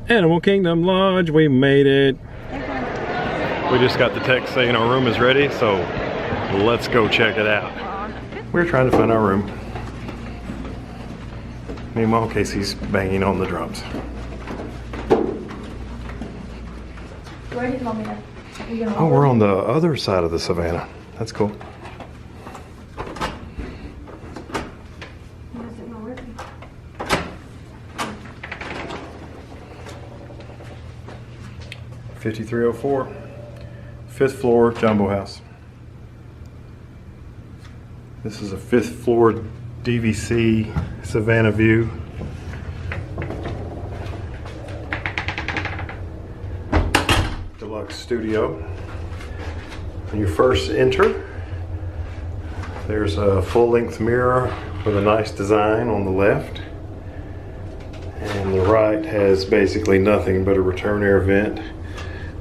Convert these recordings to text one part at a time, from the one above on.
Animal Kingdom Lodge, we made it. We just got the text saying our room is ready, so let's go check it out. We're trying to find our room. Meanwhile, Casey's banging on the drums. Where did Mommy at? Oh, we're on the other side of the savannah. That's cool. $5304, 5th floor jumbo house. This is a 5th floor DVC Savannah view. Deluxe studio. When you first enter, there's a full-length mirror with a nice design on the left. And the right has basically nothing but a return air vent.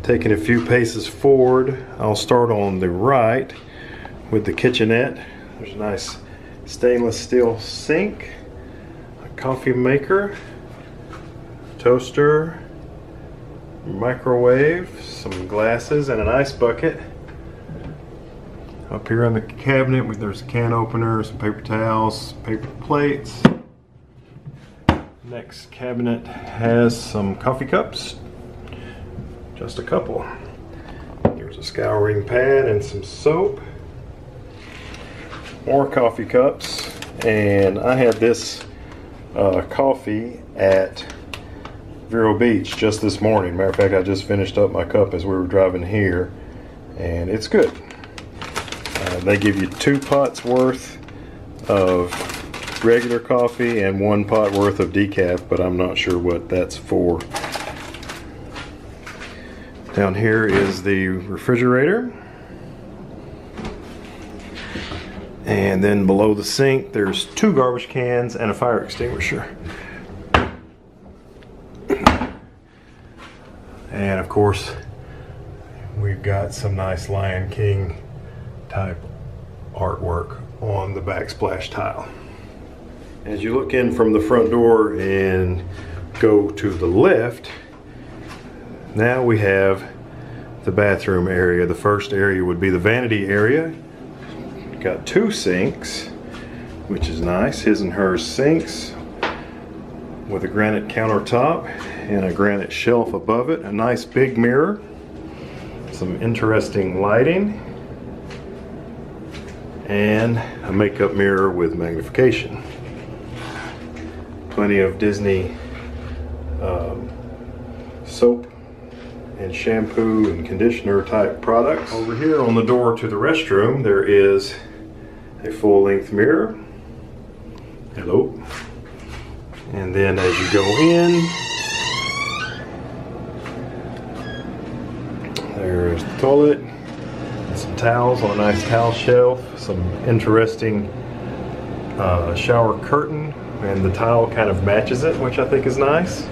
Taking a few paces forward, I'll start on the right with the kitchenette. There's a nice stainless steel sink, a coffee maker, toaster, microwave, some glasses, and an ice bucket. Up here in the cabinet, there's a can opener, some paper towels, paper plates. Next cabinet has some coffee cups. Just a couple. There's a scouring pad and some soap. More coffee cups. And I had this coffee at Vero Beach just this morning. Matter of fact, I just finished up my cup as we were driving here. And it's good. They give you 2 pots worth of regular coffee and 1 pot worth of decaf, but I'm not sure what that's for. Down here is the refrigerator. And then below the sink, there's 2 garbage cans and a fire extinguisher. And of course, we've got some nice Lion King type artwork on the backsplash tile. As you look in from the front door and go to the left, now we have the bathroom area. The first area would be the vanity area. Got 2 sinks, which is nice. His and hers sinks with a granite countertop and a granite shelf above it. A nice big mirror. Some interesting lighting. And a makeup mirror with magnification. Plenty of Disney soap and shampoo and conditioner type products. Over here on the door to the restroom, there is a full-length mirror. Hello. And then as you go in, there's the toilet, and some towels on a nice towel shelf, some interesting shower curtain, and the tile kind of matches it, which I think is nice.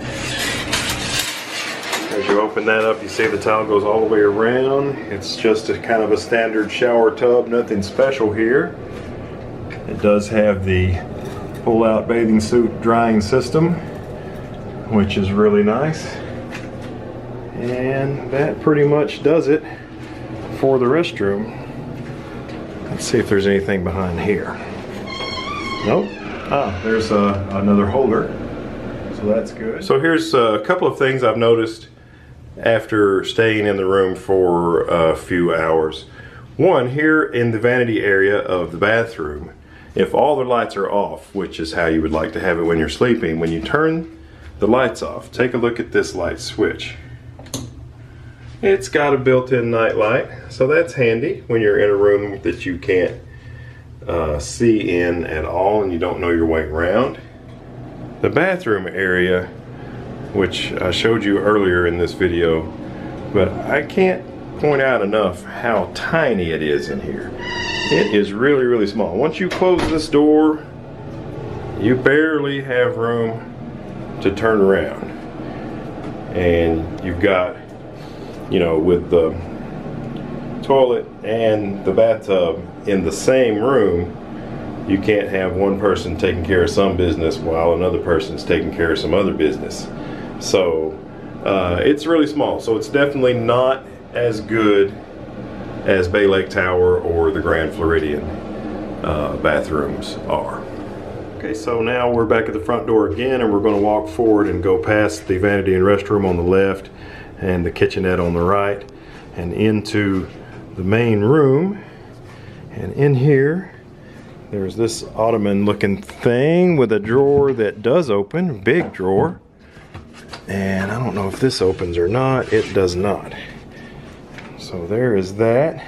As you open that up, you see the tile goes all the way around. It's just a kind of a standard shower tub, nothing special here. It does have the pull-out bathing suit drying system, which is really nice. And that pretty much does it for the restroom. Let's see if there's anything behind here. Nope. Ah, there's another holder, so that's good. So here's a couple of things I've noticed after staying in the room for a few hours. One, here in the vanity area of the bathroom, if all the lights are off, which is how you would like to have it when you're sleeping, when you turn the lights off, take a look at this light switch. It's got a built-in night light, so that's handy when you're in a room that you can't see in at all and you don't know your way around. The bathroom area, which I showed you earlier in this video, but I can't point out enough how tiny it is in here. It is really, really small. Once you close this door, you barely have room to turn around. And you've got, you know, with the toilet and the bathtub in the same room, you can't have one person taking care of some business while another person's taking care of some other business. So It's really small, so it's definitely not as good as Bay Lake Tower or the Grand Floridian bathrooms are. Okay, so now we're back at the front door again, and we're going to walk forward and go past the vanity and restroom on the left and the kitchenette on the right and into the main room. And in here there's this ottoman looking thing with a drawer that does open, big drawer. And I don't know if this opens or not. It does not. So there is that.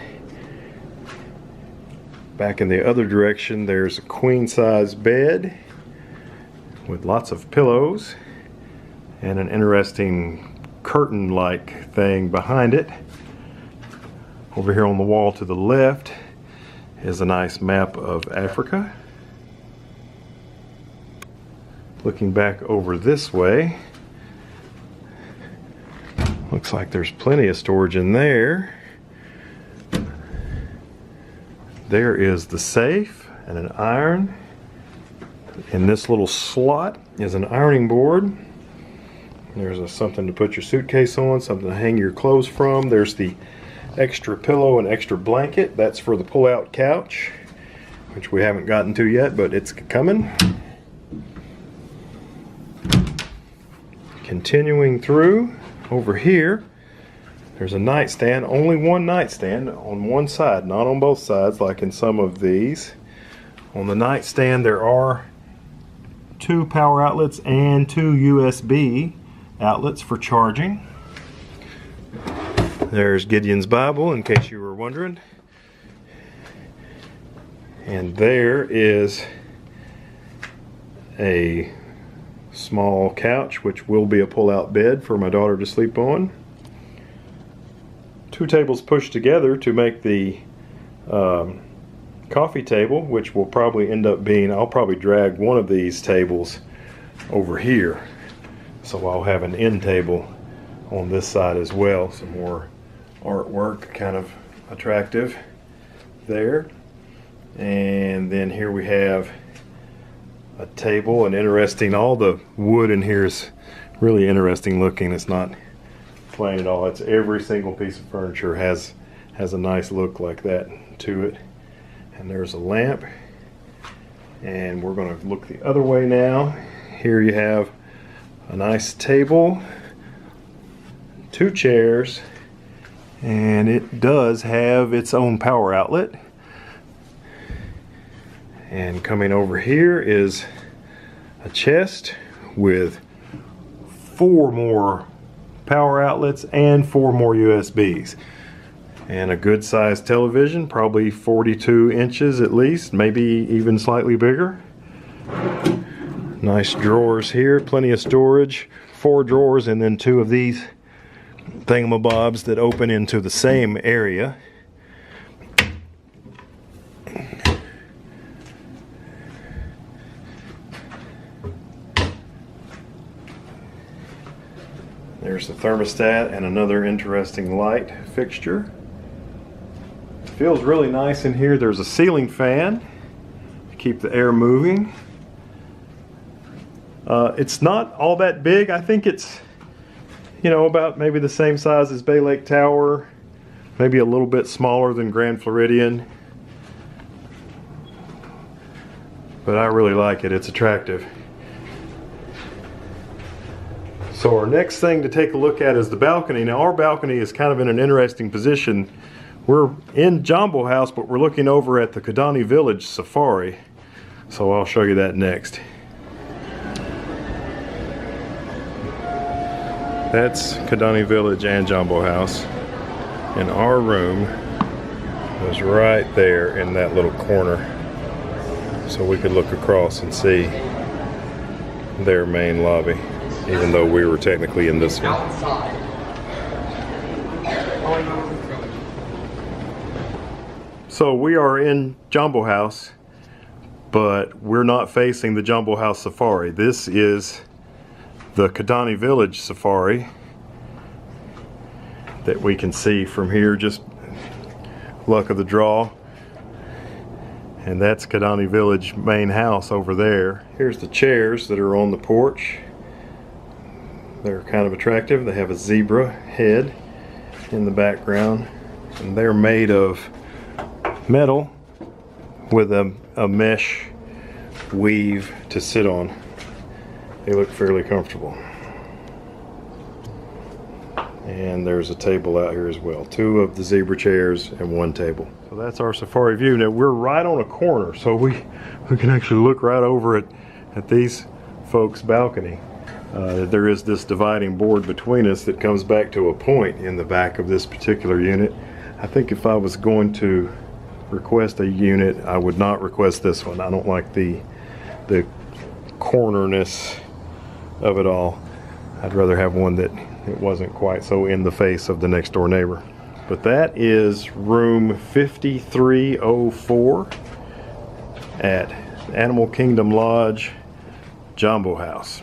Back in the other direction, there's a queen size bed with lots of pillows and an interesting curtain-like thing behind it. Over here on the wall to the left is a nice map of Africa. Looking back over this way, looks like there's plenty of storage in there. There is the safe and an iron. In this little slot is an ironing board. There's something to put your suitcase on, something to hang your clothes from. There's the extra pillow and extra blanket. That's for the pull-out couch, which we haven't gotten to yet, but it's coming. Continuing through, over here, there's a nightstand, only one nightstand on one side, not on both sides like in some of these. On the nightstand there are 2 power outlets and 2 USB outlets for charging. There's Gideon's Bible, in case you were wondering. And there is a small couch, which will be a pull-out bed for my daughter to sleep on. 2 tables pushed together to make the coffee table, which will probably end up being, I'll probably drag one of these tables over here. So I'll have an end table on this side as well. Some more artwork, kind of attractive there. And then here we have a table, and interesting, all the wood in here is really interesting looking. It's not plain at all. It's every single piece of furniture has a nice look like that to it. And there's a lamp, and we're going to look the other way now. Here you have a nice table, 2 chairs, and it does have its own power outlet. And coming over here is a chest with 4 more power outlets and 4 more USBs. And a good sized television, probably 42 inches at least, maybe even slightly bigger. Nice drawers here, plenty of storage. 4 drawers, and then 2 of these thingamabobs that open into the same area. There's the thermostat and another interesting light fixture. It feels really nice in here. There's a ceiling fan to keep the air moving. It's not all that big. I think it's, you know, about maybe the same size as Bay Lake Tower, maybe a little bit smaller than Grand Floridian. But I really like it. It's attractive. So our next thing to take a look at is the balcony. Now our balcony is kind of in an interesting position. We're in Jambo House, but we're looking over at the Kidani Village Safari. So I'll show you that next. That's Kidani Village and Jambo House. And our room is right there in that little corner. So we could look across and see their main lobby, even though we were technically in this one. So we are in Jambo House, but we're not facing the Jambo House Safari. This is the Kidani Village Safari that we can see from here, just luck of the draw. And that's Kidani Village main house over there. Here's the chairs that are on the porch. They're kind of attractive. They have a zebra head in the background, and they're made of metal with a mesh weave to sit on. They look fairly comfortable. And there's a table out here as well. 2 of the zebra chairs and 1 table. So that's our safari view. Now we're right on a corner, so we can actually look right over at these folks' balcony. There is this dividing board between us that comes back to a point in the back of this particular unit. I think if I was going to request a unit, I would not request this one. I don't like the cornerness of it all. I'd rather have one that it wasn't quite so in the face of the next door neighbor. But that is room 5304 at Animal Kingdom Lodge Jambo House.